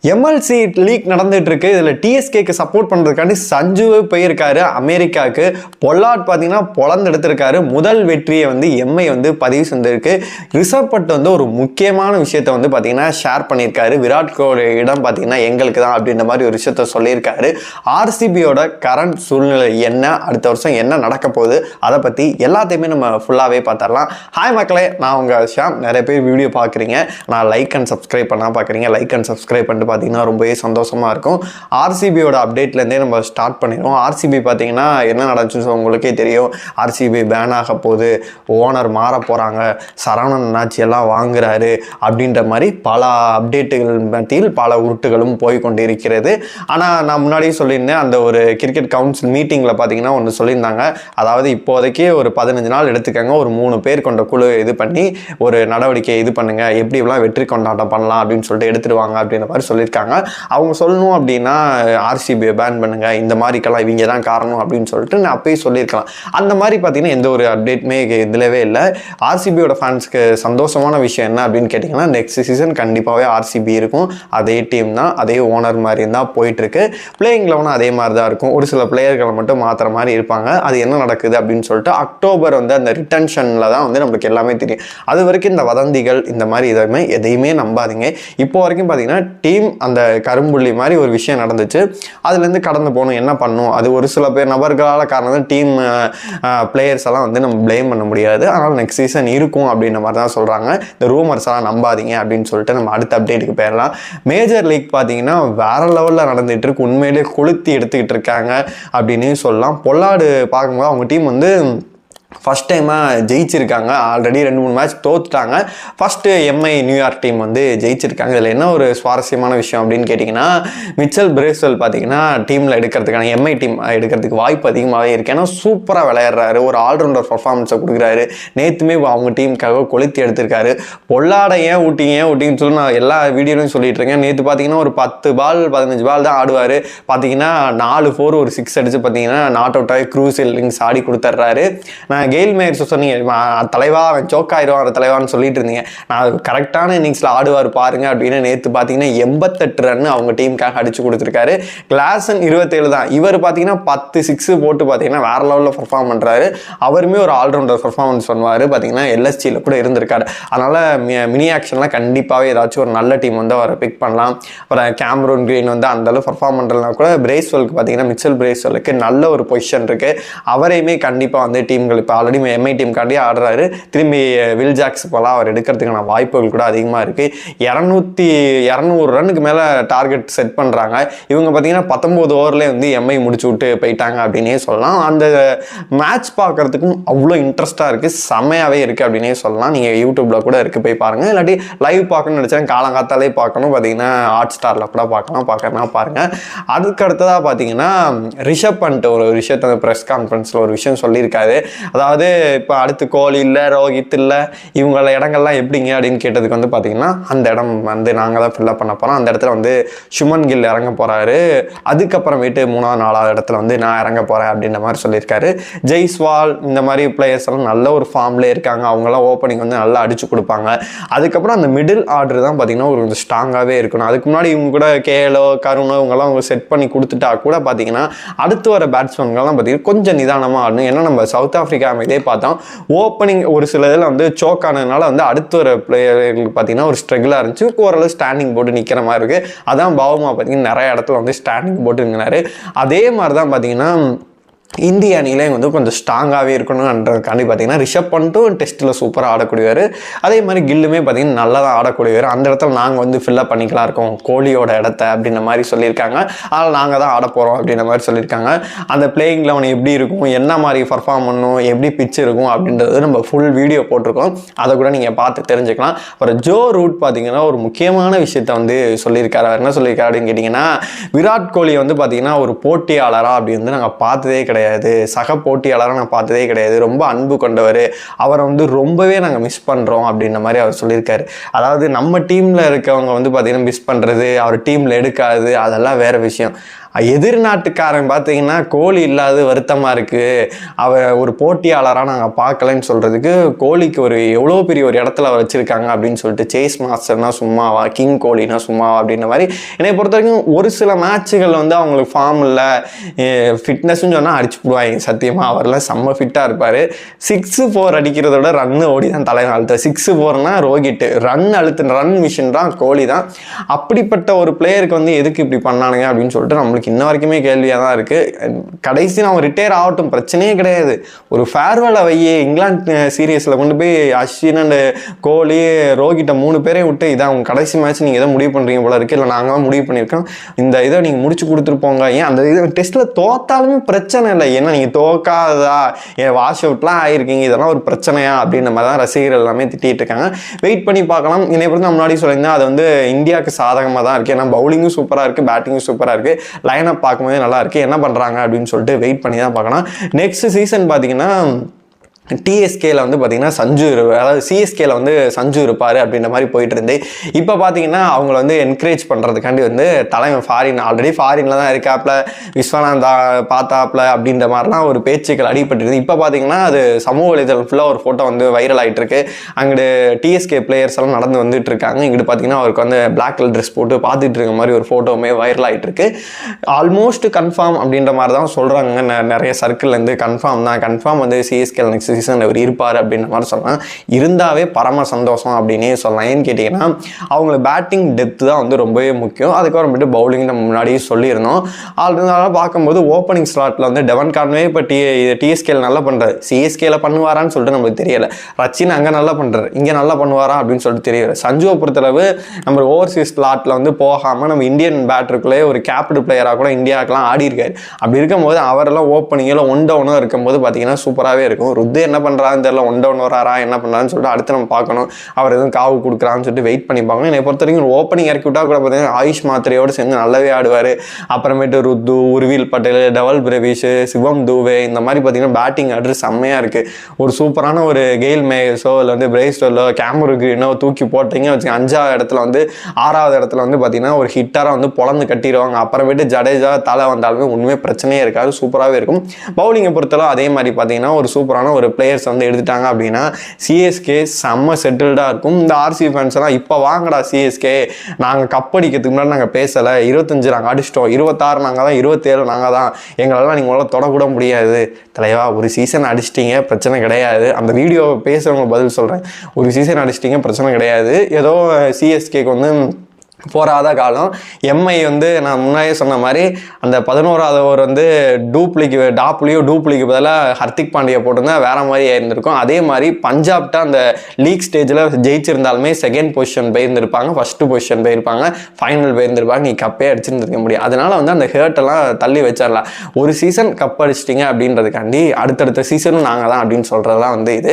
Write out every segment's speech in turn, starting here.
MLC league நடந்துட்டு இருக்கு. இதில் டிஎஸ்கேக்கு சப்போர்ட் பண்ணுறதுக்காண்டி சஞ்சுவே போயிருக்காரு அமெரிக்காவுக்கு. பொல்லாட் பார்த்தீங்கன்னா பொலந்து எடுத்திருக்காரு. முதல் வெற்றியை வந்து எம்ஐ வந்து பதிவு செஞ்சிருக்கு. ரிஷப் பண்ட் வந்து ஒரு முக்கியமான விஷயத்தை வந்து பார்த்தீங்கன்னா ஷேர் பண்ணியிருக்காரு. விராட் கோலி இடம் பார்த்தீங்கன்னா எங்களுக்கு தான் அப்படின்ற மாதிரி ஒரு விஷயத்த சொல்லியிருக்காரு. ஆர்சிபியோட கரண்ட் சூழ்நிலை என்ன, அடுத்த வருஷம் என்ன நடக்க போகுது, அதை பற்றி எல்லாத்தையுமே நம்ம ஃபுல்லாகவே பார்த்துடலாம். ஹாய் மக்களே, நான் உங்கள் ஷாம். நிறைய பேர் வீடியோ பார்க்குறீங்க, நான் லைக் அண்ட் சப்ஸ்கிரைப் பண்ணால் பார்க்குறீங்க. லைக் அண்ட் சப்ஸ்கிரைப் பண்ணிட்டு பார்த்தீங்கன்னா ரொம்பவே சந்தோஷமாக இருக்கும். ஆர்சிபியோட அப்டேட்லேருந்தே நம்ம ஸ்டார்ட் பண்ணிடுவோம். ஆர்சிபி பார்த்தீங்கன்னா என்ன நடந்துச்சுன்னு உங்களுக்கே தெரியும். ஆர்சிபி பேன் ஆக போகுது, ஓனர் மாற போகிறாங்க, சரவணன் அண்ணாச்சி எல்லாம் வாங்குறாரு அப்படின்ற மாதிரி பல அப்டேட்டுகள் மத்தியில் பல உருட்டுகளும் போய் கொண்டு இருக்கிறது. ஆனால் நான் முன்னாடியே சொல்லியிருந்தேன், அந்த ஒரு கிரிக்கெட் கவுன்சில் மீட்டிங்கில் பார்த்தீங்கன்னா ஒன்று சொல்லியிருந்தாங்க. அதாவது இப்போதைக்கு ஒரு 15 நாள் எடுத்துக்கங்க, ஒரு 3 பேர் கொண்ட குழு இது பண்ணி ஒரு நடவடிக்கை இது பண்ணுங்க, எப்படி எல்லாம் வெற்றி கொண்டாட்டம் பண்ணலாம் அப்படின்னு சொல்லிட்டு எடுத்துருவாங்க அப்படின்ற மாதிரி சொல்லியிருக்காங்க. அவங்க சொல்லணும் அப்படின்னா ஆர்சிபியை பேன் பண்ணுங்க, இந்த மாதிரிக்கெல்லாம் இவங்க தான் காரணம் அப்படின்னு சொல்லிட்டு நான் அப்பயே சொல்லியிருக்கலாம். அந்த மாதிரி பார்த்தீங்கன்னா எந்த ஒரு அப்டேட்டுமே இதுலவே இல்லை. ஆர்சிபியோட ஃபேன்ஸ்க்கு சந்தோஷமான விஷயம் என்ன அப்படின்னு கேட்டிங்கன்னா, நெக்ஸ்ட் சீசன் கண்டிப்பாகவே ஆர்சிபி இருக்கும். அதே டீம் தான், அதே ஓனர் மாதிரி தான் போயிட்டுருக்கு. பிளேயிங் லெவனும் அதே மாதிரி தான் இருக்கும். ஒரு சில பிளேயர்களை மட்டும் மாற்றுற மாதிரி இருப்பாங்க. அது என்ன நடக்குது அப்படின்னு சொல்லிட்டு அக்டோபர் வந்து அந்த ரிட்டன்ஷனில் தான் வந்து நம்மளுக்கு எல்லாமே தெரியும். அது வரைக்கும் இந்த வதந்திகள் இந்த மாதிரி எதையுமே நம்பாதீங்க. இப்போ வரைக்கும் பார்த்தீங்கன்னா டீம் அந்த கரும்புள்ளி மாதிரி ஒரு விஷயம் நடந்துச்சு, அதுலேருந்து கடந்து போகணும். என்ன பண்ணும், அது ஒரு சில பேர் நபர்களால் காரணம், டீம் பிளேயர்ஸ் எல்லாம் வந்து நம்ம பிளேம் பண்ண முடியாது. அதனால் நெக்ஸ்ட் சீசன் இருக்கும் அப்படின்ற மாதிரி தான் சொல்கிறாங்க. இந்த ரூமர்ஸ் எல்லாம் நம்பாதீங்க அப்படின்னு சொல்லிட்டு நம்ம அடுத்த அப்டேட்டுக்கு போயிடலாம். மேஜர் லீக் பார்த்தீங்கன்னா வேற லெவலில் நடந்துட்டு இருக்கு. உண்மையிலே கொளுத்தி எடுத்துக்கிட்டு இருக்காங்க அப்படின்னு சொல்லலாம். பொல்லாடு பார்க்கும்போது அவங்க டீம் வந்து ஃபஸ்ட் டைமாக ஜெயிச்சிருக்காங்க. ஆல்ரெடி 2-3 மேட்ச் தோத்துட்டாங்க. ஃபஸ்ட்டு எம்ஐ நியூயார்க் டீம் வந்து ஜெயிச்சிருக்காங்க. இதில் என்ன ஒரு சுவாரஸ்யமான விஷயம் அப்படின்னு கேட்டிங்கன்னா, மிச்சல் பிரேஸ்வெல் பார்த்தீங்கன்னா டீமில் எடுக்கிறதுக்கான எம்ஐ டீம் எடுக்கிறதுக்கு வாய்ப்பு அதிகமாகவே இருக்குது. ஏன்னா சூப்பராக விளையாடுறாரு, ஒரு ஆல்ரவுண்டர் பர்ஃபார்மன்ஸை கொடுக்குறாரு. நேற்றுமே அவங்க டீமுக்காக கொளுத்தி எடுத்திருக்காரு. பொல்லாட ஏன் ஊட்டின்னு சொல்லி நான் எல்லா வீடியோலையும் சொல்லிட்டு இருக்கேன். நேற்று பார்த்தீங்கன்னா ஒரு 10 பால் 15 பால் தான் ஆடுவார். பார்த்தீங்கன்னா 4 4 ஒரு 6 அடித்து பார்த்தீங்கன்னா நாட் அவுட் ஆகி க்ரூசியல் இன்னிங்ஸ் ஆடி கொடுத்துட்றாரு. கெயில் மேயர்ஸ் சொன்னீங்க, தலைவா அவன் சோக் ஆயிடுவான் தலைவான்னு சொல்லிட்டு இருந்தீங்க. நான் கரெக்டான இன்னிங்ஸில் ஆடுவார் பாருங்க அப்படின்னு நேற்று பார்த்தீங்கன்னா 88 ரன் அவங்க டீமுக்காக அடிச்சு கொடுத்துருக்காரு. கிளாசன் 27 தான். இவர் பார்த்தீங்கன்னா 10 6 போட்டு பார்த்தீங்கன்னா வேற லெவலில் பர்ஃபார்ம் பண்ணுறாரு. அவருமே ஒரு ஆல்ரவுண்டர் பர்ஃபார்மன்ஸ் பண்ணுவார். பார்த்தீங்கன்னா எல்எஸ்சியில் கூட இருந்திருக்காரு. அதனால் மினி ஆக்ஷன்லாம் கண்டிப்பாகவே ஏதாச்சும் ஒரு நல்ல டீம் வந்து அவரை பிக் பண்ணலாம். அப்புறம் கேமரூன் கிரீன் வந்து அந்தளவு பர்ஃபார்ம் பண்ணுறதுனா கூட பிரேஸ்வெலுக்கு பார்த்தீங்கன்னா மிச்சல் பிரேஸ்வெலுக்கு நல்ல ஒரு பொசிஷன் இருக்குது. அவரையுமே கண்டிப்பாக வந்து டீம்கள் இப்போ ஆல்ரெடி எம்ஐ டீம் காண்டி ஆடுறாரு. திரும்பி வில் ஜாக்ஸ் போலாம் அவர் எடுக்கிறதுக்கான வாய்ப்புகள் கூட அதிகமாக இருக்குது. 200 ரன்னுக்கு மேலே டார்கெட் செட் பண்ணுறாங்க. இவங்க பார்த்தீங்கன்னா 19 ஓவர்லேயே வந்து எம்ஐ முடிச்சு விட்டு போயிட்டாங்க அப்படின்னே சொல்லலாம். அந்த மேட்ச் பார்க்குறதுக்கும் அவ்வளோ இன்ட்ரெஸ்ட்டாக இருக்குது, செம்மையாகவே இருக்குது அப்படின்னே சொல்லலாம். நீங்கள் யூடியூப்பில் கூட இருக்குது, போய் பாருங்கள். இல்லாட்டி லைவ் பார்க்கணும்னு நினச்சா காலங்காத்தாலே பார்க்கணும், பார்த்தீங்கன்னா ஹாட் ஸ்டாரில் கூட பார்க்கணும்னா பாருங்கள். அதுக்கு அடுத்ததாக பார்த்தீங்கன்னா ரிஷப் பண்ட் ஒரு விஷயத்த ப்ரெஸ் கான்ஃபரன்ஸில் ஒரு விஷயம் சொல்லியிருக்காரு. அதாவது இப்போ அடுத்து கோலி இல்லை, ரோஹித் இல்லை, இவங்கள இடங்கள்லாம் எப்படிங்க அப்படின்னு கேட்டதுக்கு வந்து பார்த்தீங்கன்னா அந்த இடம் வந்து நாங்கள் தான் ஃபில்லப் பண்ண போகிறோம். அந்த இடத்துல வந்து சுமன் கில் இறங்க போகிறாரு. அதுக்கப்புறமேட்டு 3வது 4வது இடத்துல வந்து நான் இறங்க போகிறேன் அப்படின்ற மாதிரி சொல்லியிருக்காரு. ஜெய்ஸ்வால் இந்த மாதிரி பிளேயர்ஸ் எல்லாம் நல்ல ஒரு ஃபார்ம்லேயே இருக்காங்க. அவங்களாம் ஓப்பனிங் வந்து நல்லா அடிச்சு கொடுப்பாங்க. அதுக்கப்புறம் அந்த மிடில் ஆர்டர் தான் பார்த்தீங்கன்னா ஒரு கொஞ்சம் ஸ்ட்ராங்காகவே இருக்கணும். அதுக்கு முன்னாடி இவங்க கூட கேலோ கருணோ இவங்கெல்லாம் அவங்க செட் பண்ணி கொடுத்துட்டா கூட பார்த்தீங்கன்னா அடுத்து வர பேட்ஸ்மேன்கள்லாம் பார்த்தீங்கன்னா கொஞ்சம் நிதானமாக ஆடணும். ஏன்னா நம்ம சவுத் ஆஃப்ரிக்கா இதே பார்த்தோம், ஓப்பனிங் ஒரு சில இதில் வந்து சோக் ஆனதுனால வந்து அடுத்த ஒரு பிளேயர்களுக்கு பார்த்தீங்கன்னா ஒரு ஸ்ட்ரகிளாக இருந்துச்சு. ஓரளவு ஸ்டாண்டிங் போட்டு நிற்கிற மாதிரி இருக்குது. அதான் பாவுமா பார்த்தீங்கன்னா நிறைய இடத்துல வந்து ஸ்டாண்டிங் போட்டு நிற்கிறாரு. அதே மாதிரி தான் பார்த்தீங்கன்னா இந்திய அணியிலே வந்து கொஞ்சம் ஸ்ட்ராங்காகவே இருக்கணும்ன்றதுக்காண்டி பார்த்தீங்கன்னா ரிஷப் பண்ட்டும் டெஸ்ட்டில் சூப்பராக ஆடக்கூடியவர். அதே மாதிரி கில்லுமே பார்த்தீங்கன்னா நல்லா தான் ஆடக்கூடியவர். அந்த இடத்துல நாங்கள் வந்து ஃபில்லப் பண்ணிக்கலாம் இருக்கோம் கோலியோட இடத்த அப்படின்ற மாதிரி சொல்லியிருக்காங்க. அதனால் நாங்கள் தான் ஆட போகிறோம் அப்படின்ற மாதிரி சொல்லியிருக்காங்க. அந்த பிளேயிங் லெவன் எப்படி இருக்கும், என்ன மாதிரி பர்ஃபார்ம் பண்ணணும், எப்படி பிச் இருக்கும் அப்படின்றது நம்ம ஃபுல் வீடியோ போட்டிருக்கோம். அதை கூட நீங்கள் பார்த்து தெரிஞ்சுக்கலாம். அப்புறம் ஜோ ரூட் பார்த்தீங்கன்னா ஒரு முக்கியமான விஷயத்தை வந்து சொல்லியிருக்காரு. அவர் என்ன சொல்லியிருக்காரு அப்படின்னு கேட்டிங்கன்னா, விராட் கோலி வந்து பார்த்தீங்கன்னா ஒரு போட்டியாளராக அப்படி வந்து நாங்கள் பார்த்ததே கிடையாது, சக போட்டியாளராக நான் பார்த்ததே கிடையாது, ரொம்ப அன்பு கொண்டவர், அவரை வந்து ரொம்பவே நாங்கள் மிஸ் பண்ணுறோம் அப்படின்ற மாதிரி அவர் சொல்லியிருக்காரு. அதாவது நம்ம டீமில் இருக்கவங்க வந்து பார்த்தீங்கன்னா மிஸ் பண்ணுறது, அவர் டீமில் எடுக்காது, அதெல்லாம் வேறு விஷயம். எதிர் நாட்டுக்காரன் பார்த்தீங்கன்னா கோலி இல்லாத வருத்தமாக இருக்குது, ஒரு போட்டியாளராக நாங்கள் பார்க்கலன்னு சொல்கிறதுக்கு கோலிக்கு எவ்வளோ பெரிய ஒரு இடத்துல வச்சுருக்காங்க அப்படின்னு சொல்லிட்டு, சேஸ் மாஸ்டர்னா சும்மாவா, கிங் கோலினா சும்மாவா அப்படின்ற மாதிரி. என்னை பொறுத்த வரைக்கும் ஒரு சில மேட்சுகள் வந்து அவங்களுக்கு ஃபார்ம் இல்லை, ஃபிட்னஸ்ன்னு சொன்னால் அடிச்சு போடுவாங்க. சத்தியமாக அவரெல்லாம் செம்ம ஃபிட்டாக இருப்பார். 6-4 அடிக்கிறதோட ரன்னு ஓடி தான் தலைவன் அழுத்த. 6-4னா ரோஹித், ரன் மிஷின் தான் கோலி தான். அப்படிப்பட்ட ஒரு பிளேயருக்கு வந்து எதுக்கு இப்படி பண்ணானுங்க அப்படின்னு சொல்லிட்டு நம்மளுக்கு இன்ன வரைக்குமே கேள்வியாக தான் இருக்குது. கடைசி அவன் ரிட்டையர் ஆகட்டும், பிரச்சனையே கிடையாது. ஒரு ஃபேர்வெலை வையே, இங்கிலாந்து சீரியஸில் கொண்டு போய் அஸ்வின் அண்ட் கோலி ரோஹிட்ட 3 பேரையும் விட்டு இதான் அவங்க கடைசி மேட்ச், நீங்கள் எதை முடிவு பண்ணுறீங்க போல இருக்குது, இல்லை நாங்கள் தான் முடிவு பண்ணியிருக்கோம், இந்த இதை நீங்கள் முடிச்சு கொடுத்துருப்போங்க. ஏன் அந்த இது டெஸ்ட்டில் தோத்தாலுமே பிரச்சனை இல்லை, ஏன்னா நீங்கள் தோக்காதா, ஏன் வாஷ் அவுட்லாம் ஆகிருக்கீங்க, இதெல்லாம் ஒரு பிரச்சனையா அப்படின்ற மாதிரி தான் ரசிகர்கள் எல்லாமே திட்டிகிட்டு இருக்காங்க. வெயிட் பண்ணி பார்க்கலாம். என்னை பொறுத்து நான் முன்னாடி சொல்லியிருந்தேன், அது வந்து இந்தியாவுக்கு சாதகமாக தான் இருக்குது. ஏன்னா பவுலிங்கும் சூப்பராக இருக்குது, பேட்டிங்கும் சூப்பராக இருக்குது, லைனப் பார்க்கும்போது நல்லா இருக்குது. என்ன பண்ணுறாங்க அப்படின்னு சொல்லிட்டு வெயிட் பண்ணி தான் பார்க்கலாம். நெக்ஸ்ட் சீசன் பார்த்தீங்கன்னா டிஎஸ்கேல வந்து பார்த்தீங்கன்னா சஞ்சு, அதாவது சிஎஸ்கேல வந்து சஞ்சு இருப்பார் அப்படின்ற மாதிரி போயிட்டு இருந்து, இப்போ பார்த்தீங்கன்னா அவங்கள வந்து என்கரேஜ் பண்ணுறதுக்காண்டி வந்து தலைவன் ஆல்ரெடி ஃபாரினில் தான் இருக்காப்ல, விஸ்வநாதா பார்த்தாப்ல அப்படின்ற மாதிரிலாம் ஒரு பேச்சுக்கள் அடிபட்டுருது. இப்போ பார்த்தீங்கன்னா அது சமூக வலைதளம் ஃபுல்லாக ஒரு ஃபோட்டோ வந்து வைரல் ஆகிட்டு இருக்கு. அங்கிட்டு டிஎஸ்கே பிளேயர்ஸ் எல்லாம் நடந்து வந்துட்டு இருக்காங்க. இங்கிட்டு பார்த்தீங்கன்னா அவருக்கு வந்து பிளாக் கலர் ட்ரெஸ் போட்டு பார்த்துட்டு இருக்க மாதிரி ஒரு ஃபோட்டோவுமே வைரல் ஆகிட்டு இருக்கு. ஆல்மோஸ்ட் கன்ஃபார்ம் அப்படின்ற மாதிரி தான் சொல்கிறாங்க. நிறைய சர்க்கிள்லேருந்து கன்ஃபார்ம் வந்து சிஎஸ்கே நெக்ஸ்ட் சீசன் அவர் இருப்பார் அப்படின்ற மாதிரி சொல்லலாம். இருந்தாவே பரம சந்தோஷம் அப்படின்னே சொல்லலாம். ஏன்னு கேட்டிங்கன்னா அவங்கள பேட்டிங் டெப்த் தான் வந்து ரொம்பவே முக்கியம். அதுக்கப்புறமேட்டு பவுலிங் நம்ம முன்னாடியே சொல்லியிருந்தோம். அதனால பார்க்கும்போது ஓப்பனிங் ஸ்லாட்டில் வந்து டெவன் கான்வே இப்போ டிஎஸ்கேல நல்லா பண்ணுறாரு, சிஎஸ்கேல பண்ணுவாரான்னு சொல்லிட்டு நம்மளுக்கு தெரியலை. ரச்சின் அங்கே நல்லா பண்ணுறாரு, இங்கே நல்லா பண்ணுவாரா அப்படின்னு சொல்லிட்டு தெரியல. சஞ்சுவை பொறுத்தளவு நம்ம ஓவர்சீஸ் ஸ்லாட்டில் வந்து போகாமல் நம்ம இந்தியன் பேட்டருக்குள்ளே ஒரு கேப்டு பிளேயராக கூட இந்தியாவுக்குலாம் ஆடி இருக்காரு. அப்படி இருக்கும்போது அவரெல்லாம் ஓப்பனிங்கில் 1 டவுனும் இருக்கும்போது பார்த்தீங்கன்னா சூப்பராகவே இருக்கும். ருத்து என்ன பண்ணுறான்னு தெரியல, 1 டவுன் வராரா என்ன பண்ணுறான்னு சொல்லிட்டு அடுத்து நம்ம பார்க்கணும். அவர் எதுவும் காவு கொடுக்குறான்னு சொல்லிட்டு வெயிட் பண்ணி பார்க்கணும். என்னை பொறுத்த வரைக்கும் ஒரு ஓப்பனிங் இறக்கி விட்டா கூட பார்த்தீங்கன்னா ஆயுஷ் மாத்திரையோடு சேர்ந்து நல்லாவே ஆடுவார். அப்புறமேட்டு ருத்து, உர்வில் பட்டேல், டவல் பிரவீஷ், சிவம் தூவே, இந்த மாதிரி பார்த்தீங்கன்னா பேட்டிங் ஆர்டர் செம்மையாக இருக்குது. ஒரு சூப்பரான ஒரு கெயில் மேயர்ஸோ இல்லை வந்து பிரைஸ்டோலோ கேமரு கிரீனோ தூக்கி போட்டிங்க வச்சு 5வது இடத்துல வந்து 6வது இடத்துல வந்து பார்த்தீங்கன்னா ஒரு ஹிட்டராக வந்து பொழந்து கட்டிடுவாங்க. அப்புறமேட்டு ஜடேஜா தலை வந்தாலுமே உண்மையே பிரச்சனையே இருக்காது, சூப்பராகவே இருக்கும். பவுலிங்கை பொறுத்தளவு அதே மாதிரி பார்த்தீங்கன்னா ஒரு சூப்பரான ஒரு பிளேயர்ஸ் வந்து எடுத்துட்டாங்க அப்படின்னா சிஎஸ்கே செம்ம செட்டில்டாக இருக்கும். இந்த ஆர்சி ஃபேன்ஸ் எல்லாம் இப்போ வாங்கடா சிஎஸ்கே, நாங்கள் கப்படிக்கிறதுக்கு முன்னாடி நாங்கள் பேசலை, 25 நாங்கள் அடிச்சிட்டோம், 26 நாங்கள் தான், 27 நாங்கள் தான், எங்களெல்லாம் நீங்கள் தொடக்கூட முடியாது தலைவா. ஒரு சீசன் அடிச்சிட்டிங்க, பிரச்சனை கிடையாது. அந்த வீடியோ பேசுகிறவங்க பதில் சொல்கிறேன், ஒரு சீசன் அடிச்சிட்டிங்க, பிரச்சனை கிடையாது. ஏதோ சிஎஸ்கேக்கு வந்து போராத காலம். எம்ஐ வந்து நான் முன்னாடியே சொன்ன மாதிரி அந்த 11வது ஓவர் வந்து டூப்ளிக்கு பதிலாக ஹர்திக் பாண்டியா போட்டிருந்தா வேற மாதிரி ஆயிருந்திருக்கும். அதே மாதிரி பஞ்சாப்ட அந்த லீக் ஸ்டேஜில் ஜெயிச்சிருந்தாலுமே 2nd பொசிஷன் போயிருந்திருப்பாங்க, 1st பொசிஷன் போயிருப்பாங்க, ஃபைனல் போயிருந்திருப்பாங்க, நீ கப்பே அடிச்சிருந்துருக்க முடியும். அதனால வந்து அந்த ஹேர்ட்டெல்லாம் தள்ளி வச்சிடலாம். ஒரு சீசன் கப் அடிச்சிட்டிங்க அப்படின்றதுக்காண்டி அடுத்தடுத்த சீசனும் நாங்கள் தான் அப்படின்னு சொல்கிறதுலாம் வந்து இது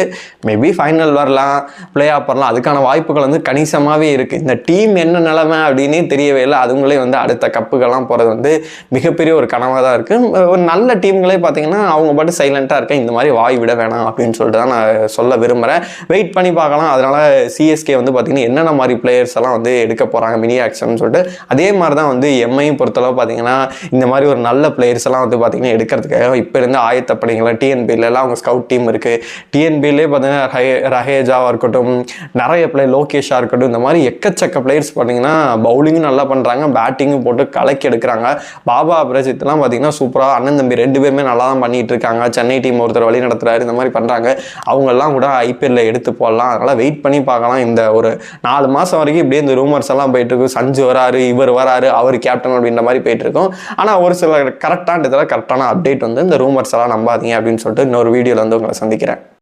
மேபி ஃபைனல் வரலாம், பிளே ஆஃப் வரலாம், அதுக்கான வாய்ப்புகள் வந்து கணிசமாகவே இருக்குது. இந்த டீம் என்ன நிலைமை அப்படின்னே தெரியவே இல்லை. அதுங்களே வந்து அடுத்த கப்புக்கெல்லாம் போகிறது வந்து மிகப்பெரிய ஒரு கனவாக தான் இருக்குது. ஒரு நல்ல டீம்களே பார்த்தீங்கன்னா அவங்க பாட்டு சைலண்ட்டாக இருக்க, இந்த மாதிரி வாய் விட வேணாம் அப்படின்னு சொல்லிட்டு தான் நான் சொல்ல விரும்புகிறேன். வெயிட் பண்ணி பார்க்கலாம். அதனால் சிஎஸ்கே வந்து பார்த்தீங்கன்னா என்னென்ன மாதிரி பிளேயர்ஸ் எல்லாம் வந்து எடுக்க போகிறாங்க மினி ஆக்ஷன் சொல்லிட்டு, அதே மாதிரி தான் வந்து எம்ஐயும் பொறுத்தளவு பார்த்தீங்கன்னா இந்த மாதிரி ஒரு நல்ல பிளேயர்ஸ் எல்லாம் வந்து பார்த்தீங்கன்னா எடுக்கிறதுக்காக இப்போ இருந்து ஆயத்தப்படிங்களா. டிஎன்பிஎல்லாம் அவங்க ஸ்கவுட் டீம் இருக்குது. டிஎன்பிலே பார்த்தீங்கன்னா ரஹேஜாவாக இருக்கட்டும், நிறைய பிளேயர், லோகேஷாக இருக்கட்டும், இந்த மாதிரி எக்கச்சக்க பிளேயர்ஸ் பார்த்தீங்கன்னா பவுலிங்கும் நல்லா பண்ணுறாங்க, பேட்டிங்கும் போட்டு கலக்கி எடுக்கிறாங்க. பாபா அபிரஜித்லாம் பார்த்தீங்கன்னா சூப்பராக, அண்ணன் தம்பி 2 பேருமே நல்லா தான் பண்ணிட்டு இருக்காங்க. சென்னை டீம் ஒருத்தர் வழி நடத்துறாரு, இந்த மாதிரி பண்ணுறாங்க. அவங்கெல்லாம் கூட ஐபிஎல்ல எடுத்து போடலாம். அதனால் வெயிட் பண்ணி பார்க்கலாம். இந்த ஒரு 4 மாதம் வரைக்கும் இப்படியே இந்த ரூமர்ஸ் எல்லாம் போயிட்டு இருக்கும். சஞ்சு வராரு, இவர் வராரு, அவர் கேப்டன் அப்படின்ற மாதிரி போயிட்டு இருக்கும். ஆனால் ஒரு சில கரெக்டான அப்டேட் வந்து இந்த ரூமர்ஸ் எல்லாம் நம்பாதீங்க அப்படின்னு சொல்லிட்டு இன்னொரு வீடியோவில் வந்து உங்களை சந்திக்கிறேன்.